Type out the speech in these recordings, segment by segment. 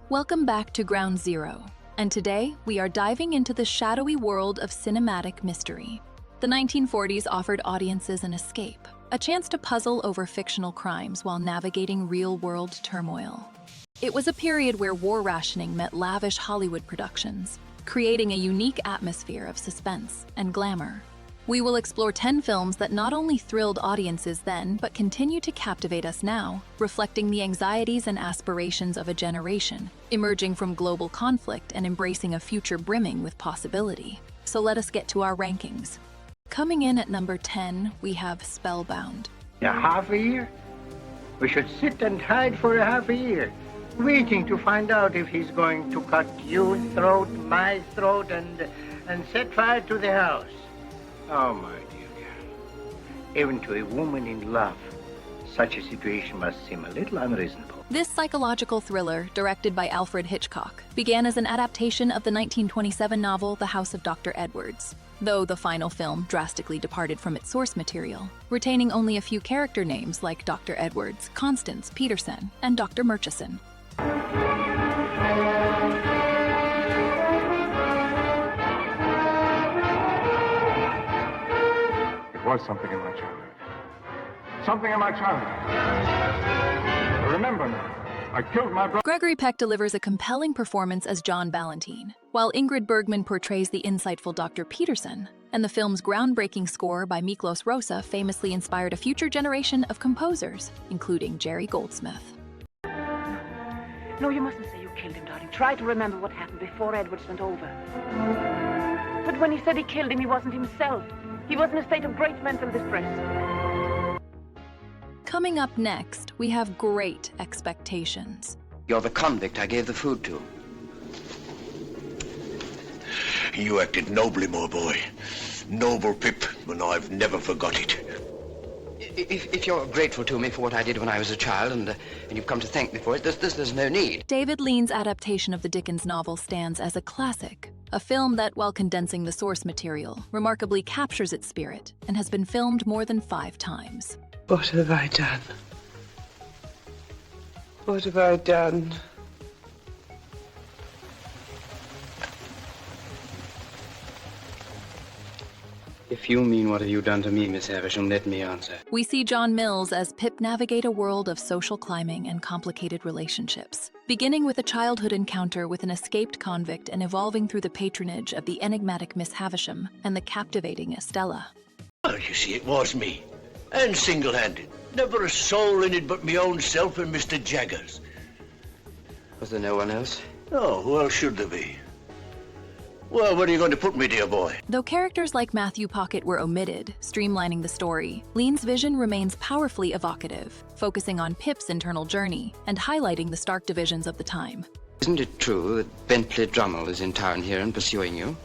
Welcome back to Ground Zero, and today we are diving into the shadowy world of cinematic mystery. The 1940s offered audiences an escape, a chance to puzzle over fictional crimes while navigating real-world turmoil. It was a period where war rationing met lavish Hollywood productions, creating a unique atmosphere of suspense and glamour. We will explore 10 films that not only thrilled audiences then, but continue to captivate us now, reflecting the anxieties and aspirations of a generation, emerging from global conflict and embracing a future brimming with possibility. So let us get to our rankings. Coming in at number 10, we have Spellbound. A half a year? We should sit and hide for a half a year, waiting to find out if he's going to cut your throat, my throat, and set fire to the house. Oh, my dear girl. Even to a woman in love, such a situation must seem a little unreasonable. This psychological thriller, directed by Alfred Hitchcock, began as an adaptation of the 1927 novel The House of Dr. Edwards, though the final film drastically departed from its source material, retaining only a few character names like Dr. Edwards, Constance, Peterson, and Dr. Murchison. It was something in my childhood. Something in my childhood. I remember now. I killed my brother. Gregory Peck delivers a compelling performance as John Ballantyne, while Ingrid Bergman portrays the insightful Dr. Peterson, and the film's groundbreaking score by Miklos Rosa famously inspired a future generation of composers, including Jerry Goldsmith. No, you mustn't say you killed him, darling. Try to remember what happened before Edwards went over. But when he said he killed him, he wasn't himself. He was in a state of great mental distress. Coming up next, we have Great Expectations. You're the convict I gave the food to. You acted nobly, my boy. Noble, Pip, and I've never forgot it. If you're grateful to me for what I did when I was a child, and you've come to thank me for it, there's no need. David Lean's adaptation of the Dickens novel stands as a classic, a film that, while condensing the source material, remarkably captures its spirit and has been filmed more than 5 times. What have I done? What have I done? If you mean what have you done to me, Miss Havisham, let me answer. We see John Mills as Pip navigate a world of social climbing and complicated relationships, beginning with a childhood encounter with an escaped convict and evolving through the patronage of the enigmatic Miss Havisham and the captivating Estella. Well, you see, it was me. And single-handed. Never a soul in it but me own self and Mr. Jaggers. Was there no one else? Oh, who else should there be? Well, where are you going to put me, dear boy? Though characters like Matthew Pocket were omitted, streamlining the story, Lean's vision remains powerfully evocative, focusing on Pip's internal journey and highlighting the stark divisions of the time. Isn't it true that Bentley Drummle is in town here and pursuing you?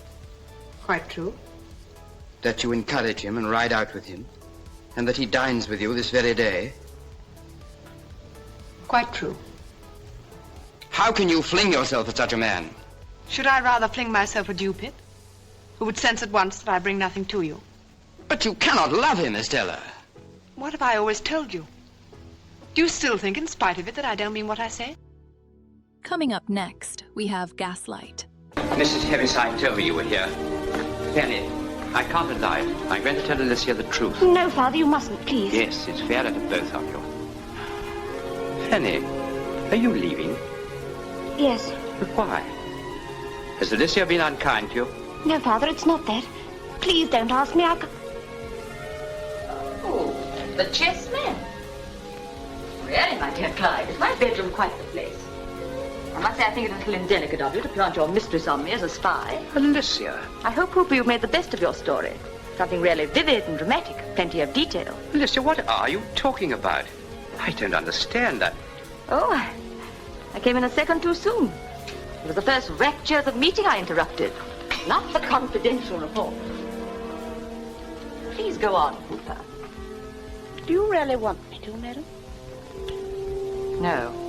Quite true. That you encourage him and ride out with him? And that he dines with you this very day? Quite true. How can you fling yourself at such a man? Should I rather fling myself at you, Pip, who would sense at once that I bring nothing to you? But you cannot love him, Estella. What have I always told you? Do you still think, in spite of it, that I don't mean what I say? Coming up next, we have Gaslight. Mrs. Heaviside told me you were here. Fanny, I can't deny it. I'm going to tell Alicia the truth. No, Father, you mustn't, please. Yes, it's fairer to both of you. Fanny, are you leaving? Yes. But why? Has Alicia been unkind to you? No, Father, it's not that. Please don't ask me. Oh, the chessmen. Really, my dear Clyde, is my bedroom quite the place? I must say I think it a little indelicate of you to plant your mistress on me as a spy. Alicia. I hope, Hooper, you've made the best of your story. Something really vivid and dramatic, plenty of detail. Alicia, what are you talking about? I don't understand that. Oh, I came in a second too soon. It was the first raptures of meeting I interrupted, not the confidential report. Please go on, Hooper. Do you really want me to, madam? No.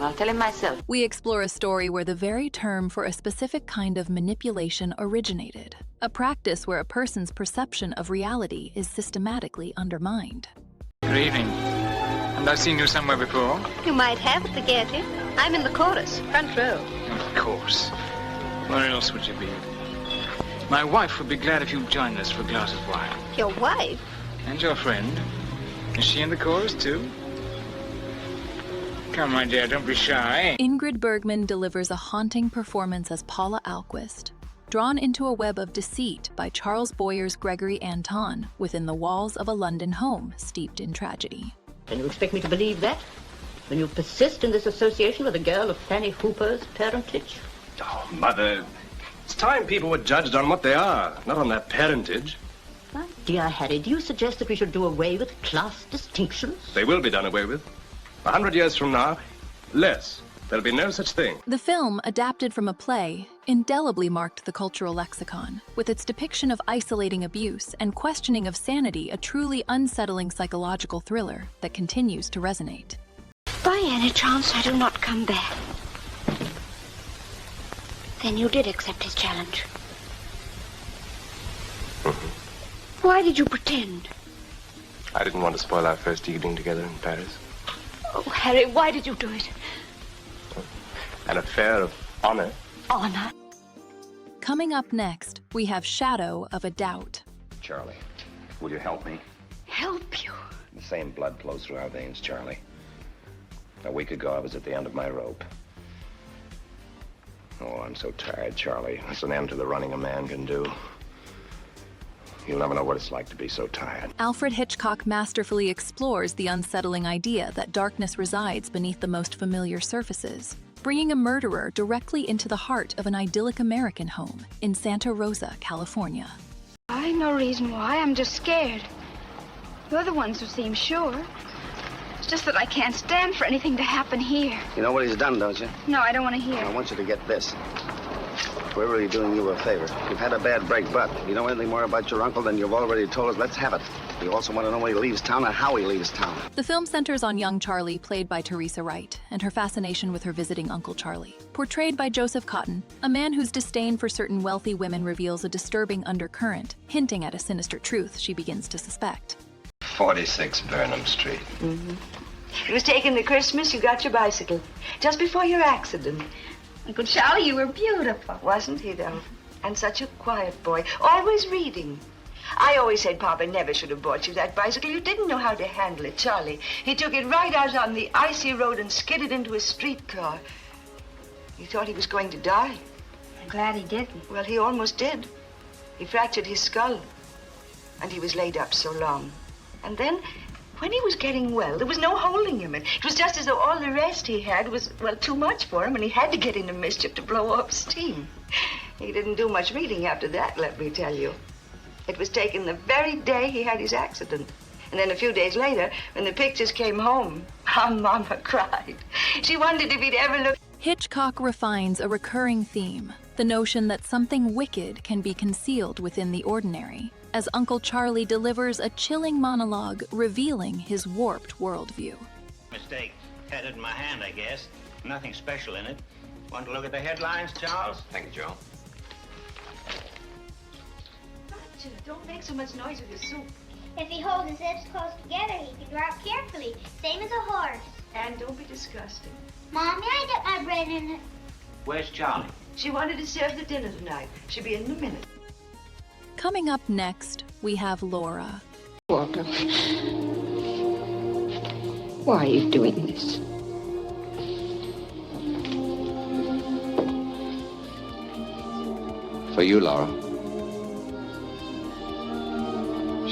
I'll tell him myself. We explore a story where the very term for a specific kind of manipulation originated, a practice where a person's perception of reality is systematically undermined. Good evening. Have I seen you somewhere before? You might have at the Getty. I'm in the chorus, front row. Of course. Where else would you be? My wife would be glad if you'd join us for a glass of wine. Your wife? And your friend. Is she in the chorus, too? Come, my dear, don't be shy. Ingrid Bergman delivers a haunting performance as Paula Alquist, drawn into a web of deceit by Charles Boyer's Gregory Anton within the walls of a London home steeped in tragedy. And you expect me to believe that? When you persist in this association with a girl of Fanny Hooper's parentage? Oh, Mother, it's time people were judged on what they are, not on their parentage. My dear Harry, do you suggest that we should do away with class distinctions? They will be done away with. 100 years from now, less. There'll be no such thing. The film, adapted from a play, indelibly marked the cultural lexicon, with its depiction of isolating abuse and questioning of sanity, a truly unsettling psychological thriller that continues to resonate. By any chance I do not come back, then you did accept his challenge. Why did you pretend? I didn't want to spoil our first evening together in Paris. Oh, Harry, why did you do it? An affair of honor. Honor? Coming up next, we have Shadow of a Doubt. Charlie, will you help me? Help you? The same blood flows through our veins, Charlie. A week ago, I was at the end of my rope. Oh, I'm so tired, Charlie. That's an end to the running a man can do. You'll never know what it's like to be so tired. Alfred Hitchcock masterfully explores the unsettling idea that darkness resides beneath the most familiar surfaces, bringing a murderer directly into the heart of an idyllic American home in Santa Rosa, California. I know reason why. I'm just scared. You're the ones who seem sure. It's just that I can't stand for anything to happen here. You know what he's done, don't you? No, I don't want to hear. I want you to get this. We're really doing you a favor. You've had a bad break, but you know anything more about your uncle than you've already told us? Let's have it. You also want to know when he leaves town and how he leaves town. The film centers on young Charlie, played by Teresa Wright, and her fascination with her visiting Uncle Charlie. Portrayed by Joseph Cotten, a man whose disdain for certain wealthy women reveals a disturbing undercurrent, hinting at a sinister truth she begins to suspect. 46 Burnham Street. Mm-hmm. It was taken the Christmas you got your bicycle, just before your accident. Uncle Charlie, you were beautiful. Wasn't he, though? And such a quiet boy, always reading. I always said Papa never should have bought you that bicycle. You didn't know how to handle it, Charlie. He took it right out on the icy road and skidded into a streetcar. He thought he was going to die. I'm glad he didn't. Well, he almost did. He fractured his skull. And he was laid up so long. And then, when he was getting well, there was no holding him. It was just as though all the rest he had was, well, too much for him, and he had to get into mischief to blow off steam. He didn't do much reading after that, let me tell you. It was taken the very day he had his accident. And then a few days later, when the pictures came home, how Mama cried. She wondered if he'd ever look. Hitchcock refines a recurring theme, the notion that something wicked can be concealed within the ordinary, as Uncle Charlie delivers a chilling monologue revealing his warped worldview. Mistake. Had it in my hand, I guess. Nothing special in it. Want to look at the headlines, Charles? Thank you, Joe. Roger, don't make so much noise with your soup. If he holds his hips close together, he can drop carefully, same as a horse. And don't be disgusting. Mom, may I get my bread in it? Where's Charlie? She wanted to serve the dinner tonight. She'll be in a minute. Coming up next, we have Laura. Walter, why are you doing this? For you, Laura.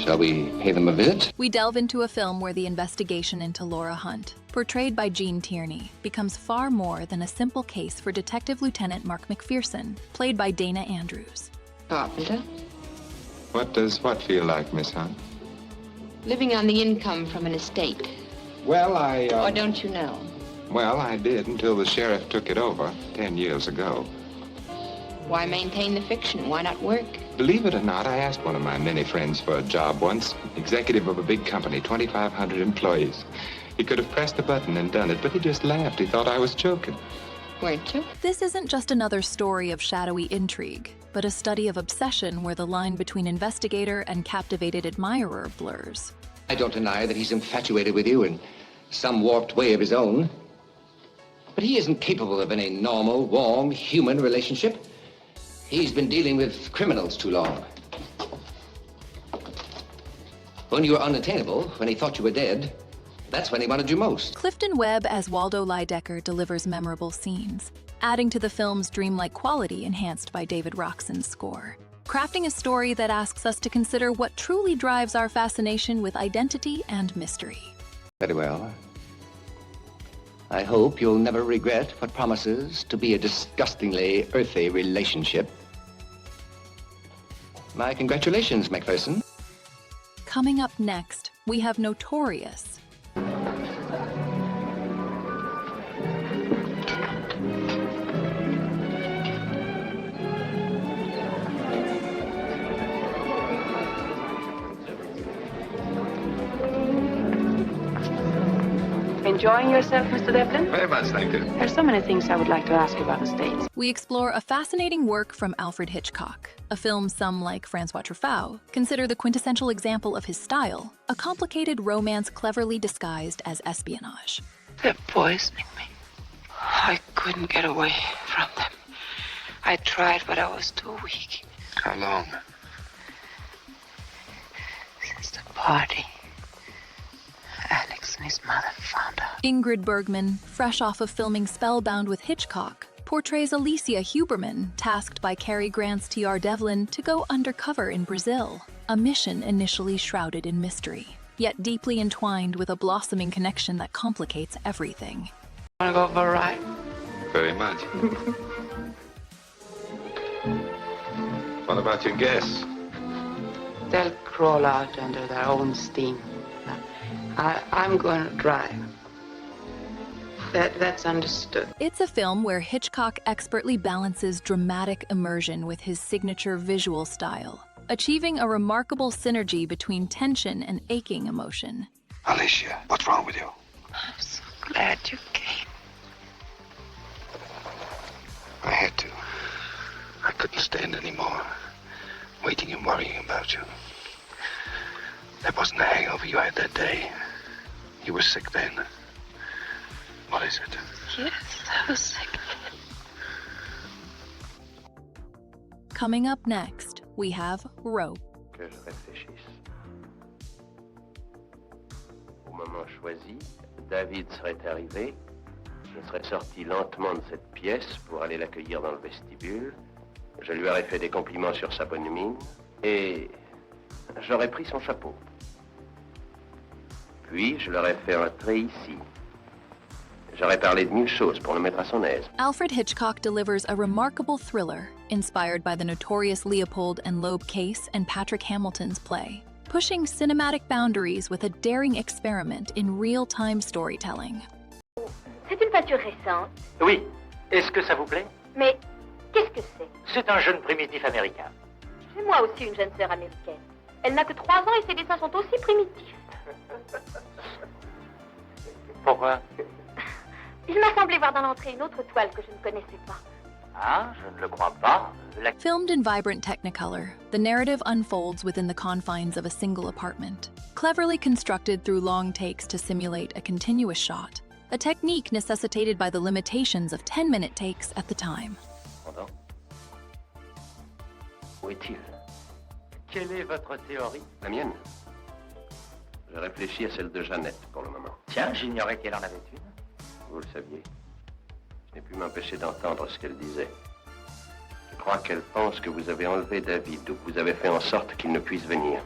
Shall we pay them a visit? We delve into a film where the investigation into Laura Hunt, portrayed by Gene Tierney, becomes far more than a simple case for Detective Lieutenant Mark McPherson, played by Dana Andrews. Carpenter? What does what feel like, Miss Hunt? Living on the income from an estate. Well, Or don't you know? Well, I did until the sheriff took it over 10 years ago. Why maintain the fiction? Why not work? Believe it or not, I asked one of my many friends for a job once, executive of a big company, 2,500 employees. He could have pressed the button and done it, but he just laughed. He thought I was joking. Weren't you? This isn't just another story of shadowy intrigue, but a study of obsession where the line between investigator and captivated admirer blurs. I don't deny that he's infatuated with you in some warped way of his own. But he isn't capable of any normal, warm, human relationship. He's been dealing with criminals too long. When you were unattainable, when he thought you were dead, that's when he wanted you most. Clifton Webb as Waldo Lydecker delivers memorable scenes, adding to the film's dreamlike quality enhanced by David Roxon's score. Crafting a story that asks us to consider what truly drives our fascination with identity and mystery. Very well. I hope you'll never regret what promises to be a disgustingly earthy relationship. My congratulations, Macpherson. Coming up next, we have Notorious. Enjoying yourself, Mr. Devlin? Very much, thank you. There's so many things I would like to ask you about the States. We explore a fascinating work from Alfred Hitchcock, a film some, like Francois Truffaut, consider the quintessential example of his style, a complicated romance cleverly disguised as espionage. They're poisoning me. I couldn't get away from them. I tried, but I was too weak. How long? Since the party. Alex and his mother found out. Ingrid Bergman, fresh off of filming Spellbound with Hitchcock, portrays Alicia Huberman, tasked by Cary Grant's T.R. Devlin to go undercover in Brazil, a mission initially shrouded in mystery, yet deeply entwined with a blossoming connection that complicates everything. Wanna go for a ride? Very much. What about your guests? They'll crawl out under their own steam. I'm going to drive. That's understood. It's a film where Hitchcock expertly balances dramatic immersion with his signature visual style, achieving a remarkable synergy between tension and aching emotion. Alicia, what's wrong with you? I'm so glad you came. I had to. I couldn't stand anymore. Waiting and worrying about you. That wasn't the hangover you had that day. You were sick then. What is it? Yes, I was sick. Coming up next, we have Rope. Que je réfléchisse. Au moment choisi, David serait arrivé. Je serais sorti lentement de cette pièce pour aller l'accueillir dans le vestibule. Je lui aurais fait des compliments sur sa bonne mine et j'aurais pris son chapeau. Puis, je l'aurais fait entrer ici. J'aurais parlé de mille choses pour le mettre à son aise. Alfred Hitchcock delivers a remarkable thriller inspired by the notorious Leopold and Loeb case and Patrick Hamilton's play, pushing cinematic boundaries with a daring experiment in real-time storytelling. C'est une peinture récente. Oui. Est-ce que ça vous plaît? Mais qu'est-ce que c'est? C'est un jeune primitif américain. J'ai moi aussi une jeune sœur américaine. Elle n'a que 3 ans et ses dessins sont aussi primitifs. Pourquoi? Il m'a semblé voir dans l'entrée une autre toile que je ne connaissais pas. Ah, je ne le crois pas. Filmed in vibrant Technicolor, the narrative unfolds within the confines of a single apartment, cleverly constructed through long takes to simulate a continuous shot, a technique necessitated by the limitations of 10-minute takes at the time. Où est-il? Quelle est votre théorie? La mienne. Je réfléchis à celle de Jeannette pour le moment. Tiens, j'ignorais qu'elle en avait une. Vous le saviez. Je n'ai pu m'empêcher d'entendre ce qu'elle disait. Je crois qu'elle pense que vous avez enlevé David ou que vous avez fait en sorte qu'il ne puisse venir.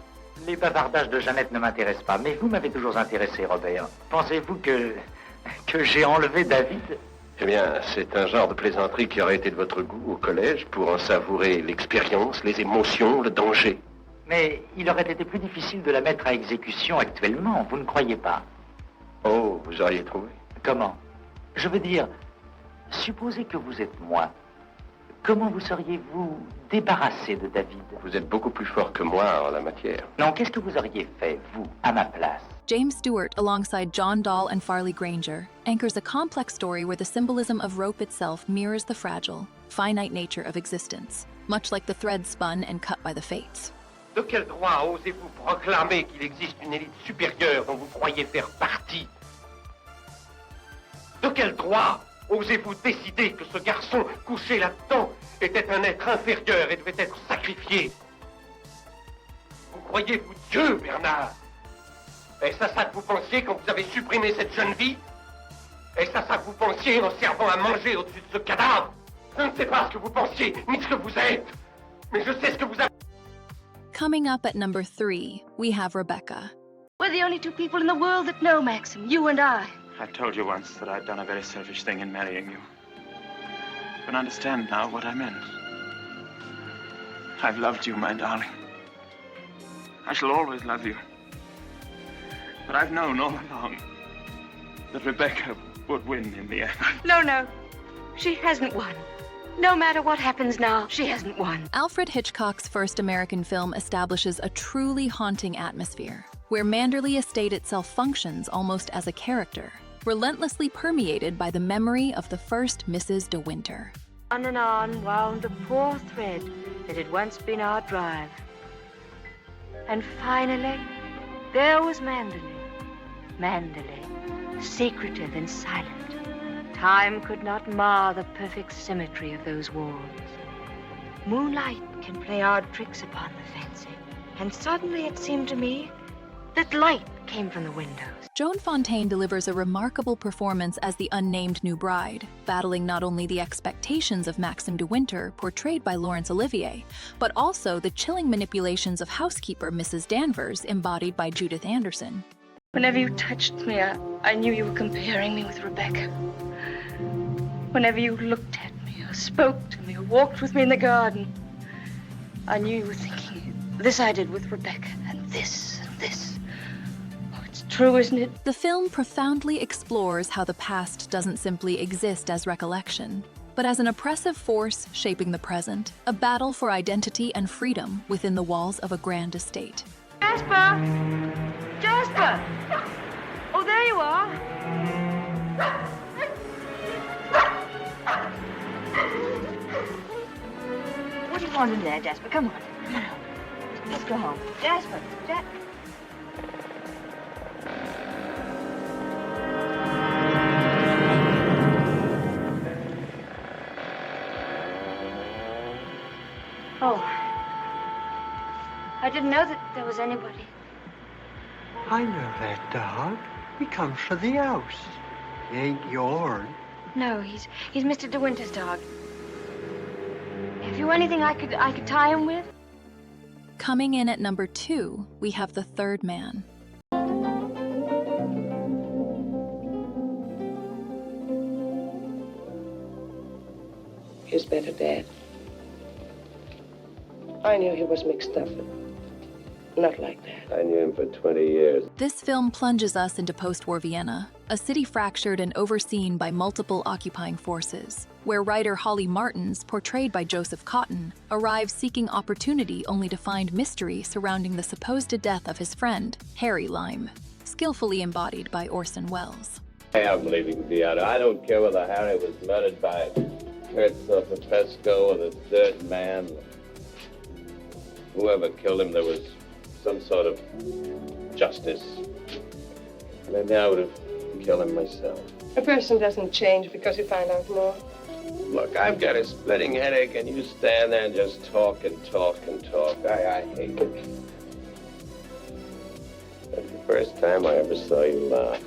Les bavardages de Jeannette ne m'intéressent pas, mais vous m'avez toujours intéressé, Robert. Pensez-vous que j'ai enlevé David? Eh bien, c'est un genre de plaisanterie qui aurait été de votre goût au collège pour en savourer l'expérience, les émotions, le danger. Mais il aurait été plus difficile de la mettre à exécution actuellement, vous ne croyez pas? Oh, vous auriez trouvé? Comment? Je veux dire, supposez que vous êtes moi. Comment vous seriez-vous débarrassé de David? Vous êtes beaucoup plus fort que moi en la matière. Non, qu'est-ce que vous auriez fait, vous, à ma place? James Stewart, alongside John Dahl and Farley Granger, anchors a complex story where the symbolism of rope itself mirrors the fragile, finite nature of existence, much like the thread spun and cut by the fates. De quel droit osez-vous proclamer qu'il existe une élite supérieure dont vous croyez faire partie? De quel droit Osez-vous décider que ce garçon couché là-dedans était un être inférieur et devait être sacrifié? Vous croyez-vous Dieu, Bernard? Est-ce à ça que vous pensiez quand vous avez supprimé cette jeune vie? Est-ce à ça que vous pensiez en servant à manger au-dessus de ce cadavre? Je ne sais pas ce que vous pensiez, ni ce que vous êtes, mais je sais ce que vous avez. Coming up at number 3, we have Rebecca. We're the only two people in the world that know, Maxim, you and I. I told you once that I'd done a very selfish thing in marrying you. You can understand now what I meant. I've loved you, my darling. I shall always love you. But I've known all along that Rebecca would win in the end. No. She hasn't won. No matter what happens now, she hasn't won. Alfred Hitchcock's first American film establishes a truly haunting atmosphere, where Manderley Estate itself functions almost as a character, relentlessly permeated by the memory of the first Mrs. De Winter. On and on wound the poor thread that had once been our drive. And finally, there was Manderley. Manderley, secretive and silent. Time could not mar the perfect symmetry of those walls. Moonlight can play odd tricks upon the fancy. And suddenly it seemed to me that light came from the windows. Joan Fontaine delivers a remarkable performance as the unnamed new bride, battling not only the expectations of Maxim de Winter, portrayed by Laurence Olivier, but also the chilling manipulations of housekeeper Mrs. Danvers, embodied by Judith Anderson. Whenever you touched me, I knew you were comparing me with Rebecca. Whenever you looked at me, or spoke to me, or walked with me in the garden, I knew you were thinking, this I did with Rebecca, and this, and this. Oh, it's true, isn't it? The film profoundly explores how the past doesn't simply exist as recollection, but as an oppressive force shaping the present, a battle for identity and freedom within the walls of a grand estate. Jasper! Jasper! Oh, there you are. What do you want in there, Jasper? Come on. Let's go home. Jasper, Oh. I didn't know that there was anybody. I know that dog. He comes for the house. He ain't yours. No, he's Mr. De Winter's dog. Have you anything I could tie him with? Coming in at number 2, we have The Third Man. He's better, Dad. I knew he was mixed up, but not like that. I knew him for 20 years. This film plunges us into post-war Vienna, a city fractured and overseen by multiple occupying forces, where writer Holly Martins, portrayed by Joseph Cotton, arrives seeking opportunity only to find mystery surrounding the supposed death of his friend, Harry Lime, skillfully embodied by Orson Welles. I am leaving Vienna. I don't care whether Harry was murdered by Kurtz or Pesco or the Third Man. Whoever killed him, there was some sort of justice. Maybe I would have killed him myself. A person doesn't change because you find out more. Look, I've got a splitting headache, and you stand there and just talk and talk and talk. I hate it. That's the first time I ever saw you laugh.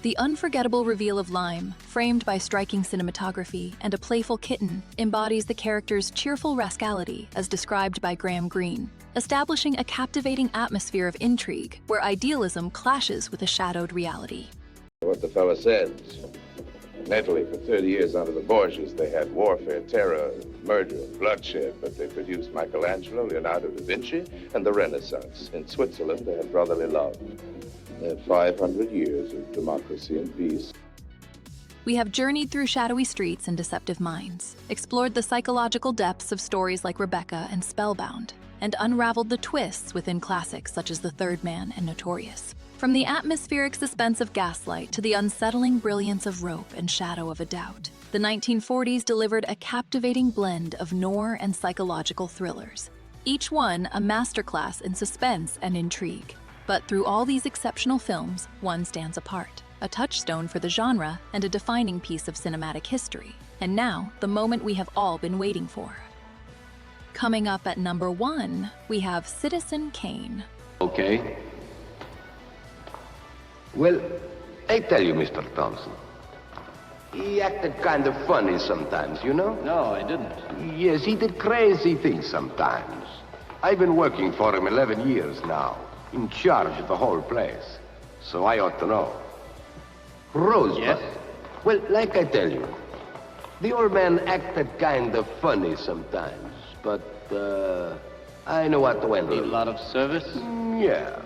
The unforgettable reveal of Lime, framed by striking cinematography and a playful kitten, embodies the character's cheerful rascality as described by Graham Greene, establishing a captivating atmosphere of intrigue where idealism clashes with a shadowed reality. What the fella says. In Italy, for 30 years under the Borgias, they had warfare, terror, murder, bloodshed, but they produced Michelangelo, Leonardo da Vinci, and the Renaissance. In Switzerland, they had brotherly love. They had 500 years of democracy and peace. We have journeyed through shadowy streets and deceptive minds, explored the psychological depths of stories like Rebecca and Spellbound, and unraveled the twists within classics such as The Third Man and Notorious. From the atmospheric suspense of Gaslight to the unsettling brilliance of Rope and Shadow of a Doubt, the 1940s delivered a captivating blend of noir and psychological thrillers, each one a masterclass in suspense and intrigue. But through all these exceptional films, one stands apart, a touchstone for the genre and a defining piece of cinematic history. And now, the moment we have all been waiting for. Coming up at number 1, we have Citizen Kane. Okay. Well, I tell you, Mr. Thompson, he acted kind of funny sometimes, you know? No, I didn't. Yes, he did crazy things sometimes. I've been working for him 11 years now, in charge of the whole place. So I ought to know. Rosebud. Yes? Well, like I tell you, the old man acted kind of funny sometimes, but, I know how to handle him. Need a lot of service? Yeah,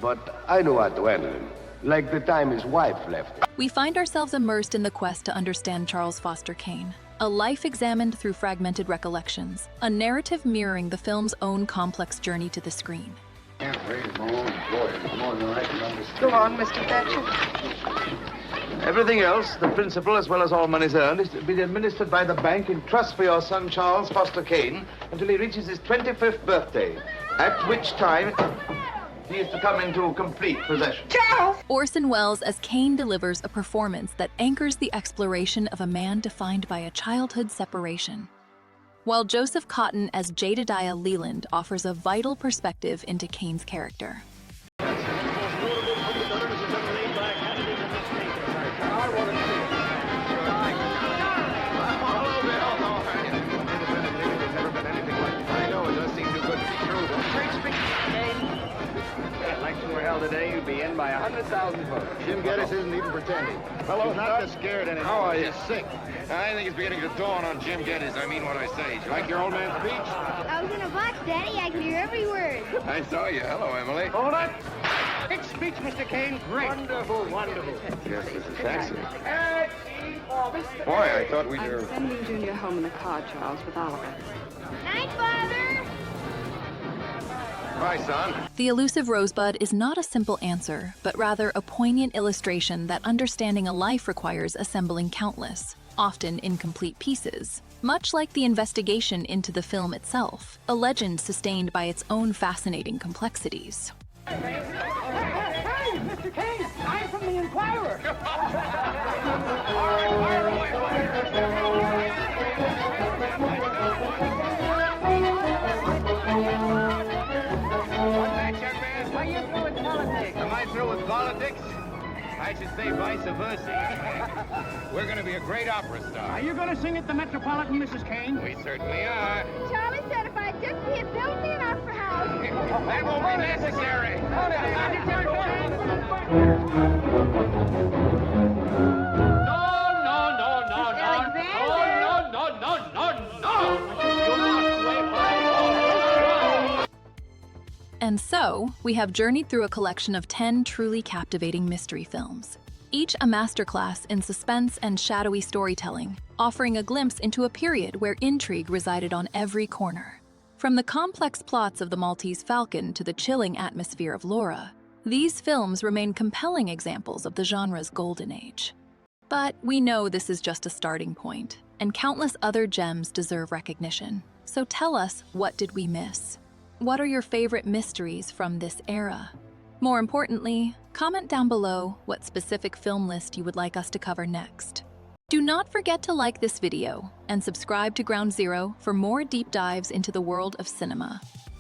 but I know how to handle him. Like the time his wife left. We find ourselves immersed in the quest to understand Charles Foster Kane, a life examined through fragmented recollections, a narrative mirroring the film's own complex journey to the screen. Go on, Mr. Thatcher. Everything else, the principal as well as all monies earned, is to be administered by the bank in trust for your son Charles Foster Kane until he reaches his 25th birthday, at which time he is to come into complete possession. Charles! Orson Welles as Kane delivers a performance that anchors the exploration of a man defined by a childhood separation, while Joseph Cotton as Jedediah Leland offers a vital perspective into Kane's character. Today, you'd be in by 100,000 votes. Jim Geddes isn't even pretending. Hello, He's not just scared anymore. How are you? He's sick. I think it's beginning to dawn on Jim Geddes. I mean what I say. You like your old man's speech? I was in a box, Daddy. I could hear every word. I saw you. Hello, Emily. Hold it. Big speech, Mr. Kane. Great. Wonderful, wonderful. Yes, this is excellent. Boy, I thought we were... I'm sending Junior home in the car, Charles, with Oliver. Night, Father. Bye, son. The elusive Rosebud is not a simple answer, but rather a poignant illustration that understanding a life requires assembling countless, often incomplete pieces. Much like the investigation into the film itself, a legend sustained by its own fascinating complexities. Hey, Mr. Kane, I'm from the Inquirer. Why you through with politics? Am I through with politics? I should say vice versa. We're going to be a great opera star. Are you going to sing at the Metropolitan, Mrs. Kane? We certainly are. Charlie said if I just be it, build me an opera house. That won't be necessary. And so, we have journeyed through a collection of 10 truly captivating mystery films, each a masterclass in suspense and shadowy storytelling, offering a glimpse into a period where intrigue resided on every corner. From the complex plots of The Maltese Falcon to the chilling atmosphere of Laura, these films remain compelling examples of the genre's golden age. But we know this is just a starting point, and countless other gems deserve recognition. So tell us, what did we miss? What are your favorite mysteries from this era? More importantly, comment down below what specific film list you would like us to cover next. Do not forget to like this video and subscribe to Ground Zero for more deep dives into the world of cinema.